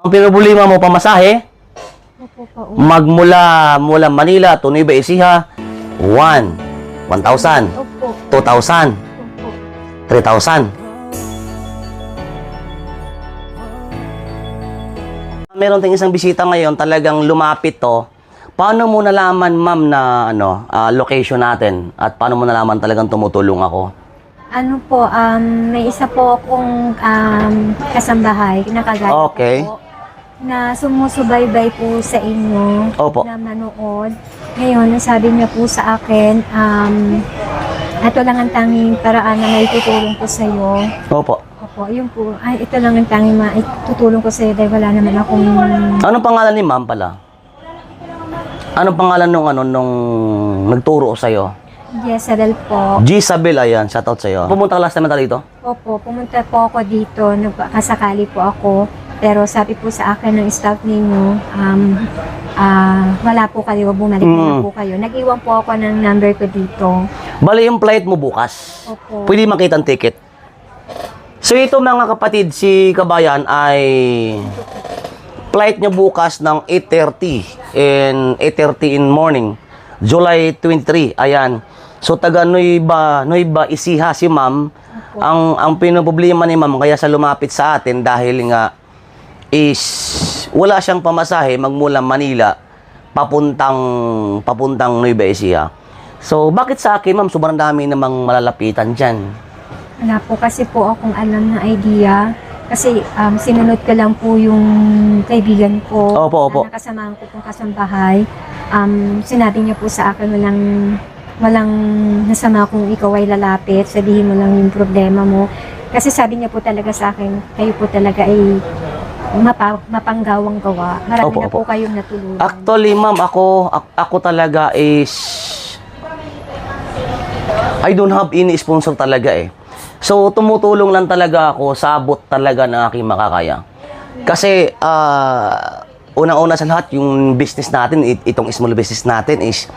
Ang pinroblema mo pamasahe, Opo pa. mula Manila to Nueva Ecija, 1,000, Opo. 2,000, Opo. 3,000. Meron tayong isang bisita ngayon, talagang lumapit to. Paano mo nalaman, ma'am, na location natin? At paano mo nalaman talagang tumutulong ako? Ano po, may isa po akong kasambahay na kagaya Okay. po na sumusubaybay po sa inyo Opo. na manood. Ngayon, sabi niya po sa akin, ito lang ang tanging paraan na may tutulong ko sa iyo. Opo. Opo, yun po. Ay, ito lang ang tanging maitutulong ko sa iyo dahil wala naman akong... Anong pangalan ni ma'am pala? Anong pangalan nung nagturo sa'yo? Jezebel po. Gisabel, ayan. Shoutout sa'yo. Pumunta ka last time na dito? Opo, pumunta po ako dito, nagkasakali po ako. Pero sabi po sa akin ng staff ninyo, wala po kayo, bumalik na po kayo. Nag-iwan po ako ng number ko dito. Bali yung flight mo bukas. Opo. Pwede makita ang ticket. So ito mga kapatid, si Kabayan ay flight niya bukas ng 8:30 in morning. July 23. Ayan. So taga Nueva Ecija si ma'am. Ang pinoproblema ni ma'am kaya sa lumapit sa atin dahil nga is wala siyang pamasahe magmula Manila papuntang Nueva Ecija. So bakit sa akin ma'am sobrang dami namang malalapitan diyan? Wala po kasi po akong alam na idea. Kasi sinunod ko lang po yung kaibigan ko. Opo. Na nakasamahan ko pong kasambahay. Sinabi niya po sa akin walang nasama kung ikaw ay lalapit. Sabihin mo lang yung problema mo. Kasi sabi niya po talaga sa akin, kayo po talaga ay mapanggawang gawa. Marami Opo, na po kayong natulungan. Actually, ma'am, ako talaga is I don't have any sponsor talaga eh. So, tumutulong lang talaga ako, sabot talaga ng aking makakaya. Kasi, una-una sa lahat, yung business natin, itong small business natin is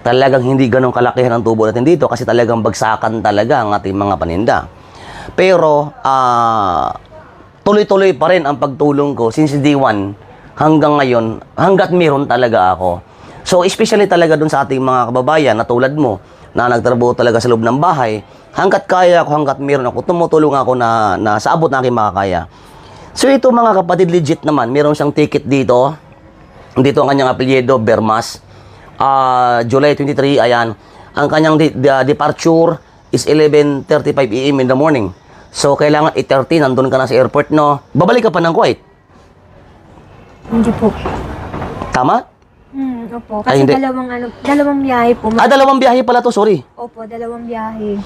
talagang hindi ganun kalakihan ang tubo natin dito kasi talagang bagsakan talaga ang ating mga paninda. Pero, tuloy-tuloy pa rin ang pagtulong ko since day one hanggang ngayon, hanggat meron talaga ako. So, especially talaga dun sa ating mga kababayan na tulad mo, na nagtrabaho talaga sa loob ng bahay, hanggat kaya ako, hanggat meron ako, tumutulong ako na sa abot na aking makakaya. So, ito mga kapatid, legit naman, meron siyang ticket dito. Dito ang kanyang apelyido, Bermas. July 23, ayan. Ang kanyang departure is 11:35 AM in the morning. So, kailangan 8:30, nandun ka na sa airport, no? Babalik ka pa ng Kuwait. Hindi po. Tama? Opo. Ay, Kasi hindi. dalawang biyahe po. Dalawang biyahe pala to, sorry. Opo, dalawang biyahe.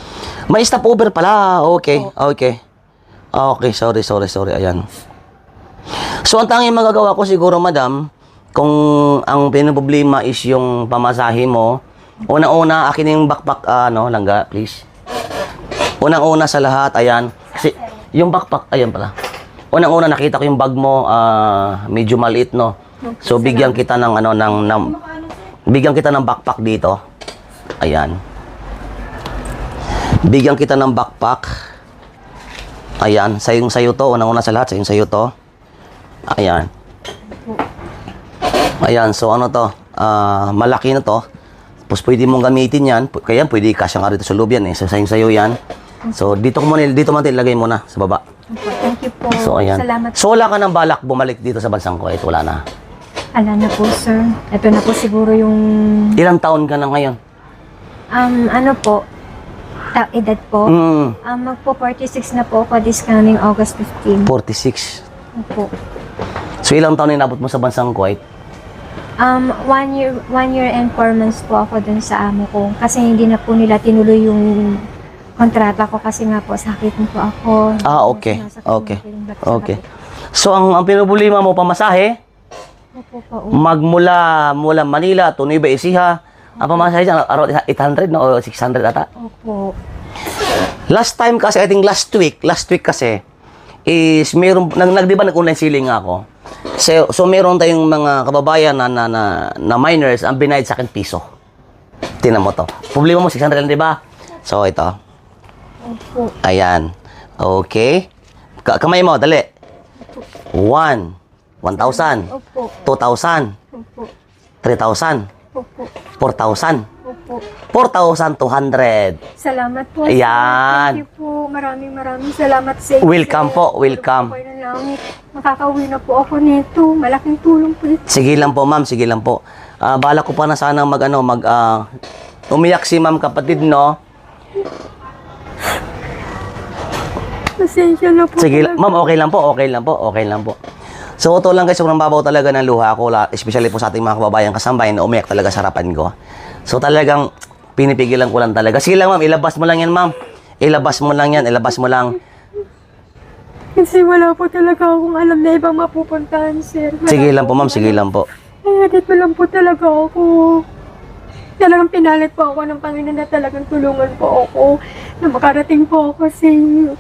May stopover pala. Okay. Okay, sorry. Ayan. So, ang tanging magagawa ko siguro, madam, kung ang pinoproblema is yung pamasahe mo, una-una, akin yung backpack, langga, please. Unang-una sa lahat, ayan. Kasi, yung backpack, ayan pala. Unang-una, nakita ko yung bag mo, medyo maliit, no? So, bigyan kita ng, bigyan kita ng backpack dito. Ayan. Bigyan kita ng backpack. Ayan, sayong-sayo to. Unang-una sa lahat, sayong-sayo to. Ayan. Ayan, so ano to? Malaki na to. Tapos pwede mong gamitin yan. Kaya pwede kasya nga rito sa loob yan eh. So, sayong-sayo yan. So, dito mo ilagay mo na sa baba. Opo, thank you po. So, ayan. Salamat. So, wala ka ng balak bumalik dito sa bansang Kuwait. Wala na. Ala na po, sir. Ito na po siguro yung... Ilang taon ka na ngayon? Ano po? Edad po? Magpo 46 na po ako this coming August 15. 46. Opo. So, ilang taon inabot mo sa bansang Kuwait? 1 year and 4 months po ako dun sa amo ko. Kasi hindi na po nila tinuloy yung kontrata ko kasi nga po sakit po ako. Okay. Sinasakit na Okay. po yung back sa Okay. kapit. So, ang pinobulima mo pamasahe, Opo po. mula Manila to Nueva Ecija, ang pamasahe dyan, around 800 no, o 600 ata. Opo. Last time kasi, I think last week kasi, is meron, nag-online selling ako. So meron tayong mga kababayan na miners, ang binayad sa akin piso. Tingnan mo to. Problema mo, 600 lang, di ba? So, ito. Opo. Ayan. Okay. Kamay mo, dali. 1, 1,000, Opo. 2,000, Opo. 3,000, Opo. 4,000, Opo. 4,200. Salamat po. Ayan. Thank you po. Maraming salamat sa inyo. Welcome po, welcome. Tulog po kayo ng langit. Makakauwi na po ako nito. Malaking tulong po ito. Sige lang po, ma'am. Sige lang po. Bala ko pa na sana umiyak si ma'am kapatid, no? Pasensya na po. Sige, talaga. ma'am, okay lang po, okay lang po, okay lang po. So, ito lang guys, sobrang babaw talaga ng luha ko, especially po sa ating mga kababayan kasambay na umiyak talaga sa harapan ko. So, talagang pinipigilan ko lang talaga. Sige lang, ma'am, ilabas mo lang yan, ma'am. Ilabas mo lang yan, ilabas mo lang. Kasi wala po talaga akong alam na ibang mapupuntahan, sir. Sige lang po, ma'am, sige lang po. Kaya dito lang po talaga ako. Talagang pinalit po ako ng Panginoon na talagang tulungan po ako na makarating po ako sa inyo.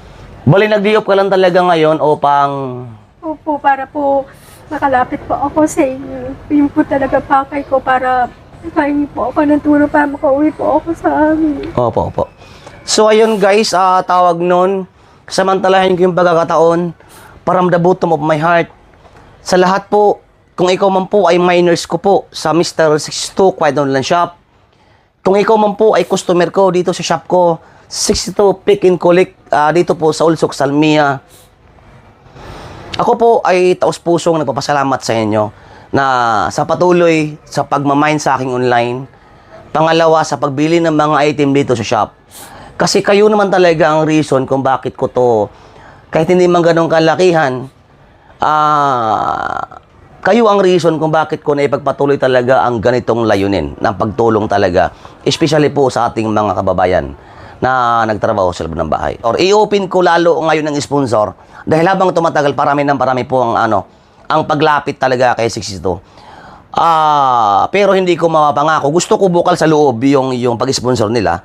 Bali, nag-diop ka lang talaga ngayon upang... Opo, para po makalapit po ako sa inyo. Yun po talaga pakay ko para makahingi po ako ng tulong para makauwi po ako sa amin. Opo, opo. So, ayun guys, tawag nun, samantalahin ko yung pagkakataon, from the bottom of my heart, sa lahat po, kung ikaw man po ay minors ko po sa Mr. 62 Quiet Online Shop, kung ikaw man po ay customer ko dito sa shop ko, 62 Pick and Collect, dito po sa Ulsok, Salmia, ako po ay taos-pusong nagpapasalamat sa inyo na sa patuloy sa pagmamine sa aking online. Pangalawa, sa pagbili ng mga item dito sa shop. Kasi kayo naman talaga ang reason kung bakit ko to, kahit hindi man ganun kalakihan, kayo ang reason kung bakit ko na ipagpatuloy talaga ang ganitong layunin ng pagtulong talaga. Especially po sa ating mga kababayan na nagtrabaho sa loob ng bahay. Or i-open ko lalo ngayon ng sponsor dahil habang tumatagal parami po ang paglapit talaga kay 62. Pero hindi ko mapangako. Gusto ko bukal sa loob yung pag-sponsor nila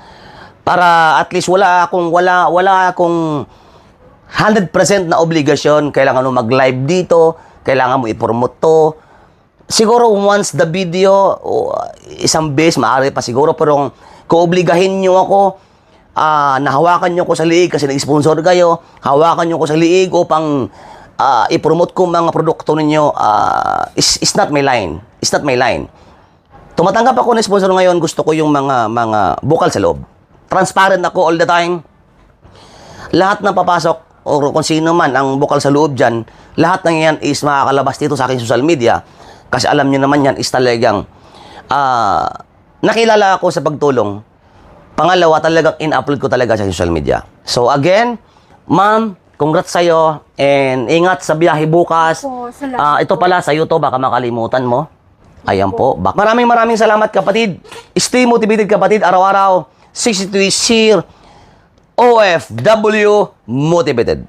para at least wala akong 100% na obligasyon. Kailangan mo mag-live dito, kailangan mo i-promote to. Siguro once the video, isang beses, maaari pa siguro, pero kung obligahin nyo ako, nahawakan nyo ko sa liig kasi nag-sponsor kayo, hawakan nyo ko sa liig upang i-promote ko mga produkto ninyo, is not my line. It's not my line. Tumatanggap ako ng sponsor ngayon, gusto ko yung mga bukal sa loob. Transparent ako all the time. Lahat ng papasok, o kung sino man ang bukal sa loob dyan, lahat ng yan is makakalabas dito sa aking social media. Kasi alam nyo naman yan is talagang nakilala ako sa pagtulong. Pangalawa, talagang in-upload ko talaga sa social media. So again, ma'am, congrats sa'yo and ingat sa biyahe bukas. Opo, salamat Ito pala sa YouTube, baka makalimutan mo. Ayan po. Maraming salamat kapatid. Stay motivated kapatid, araw-araw. 62 years OFW motivated.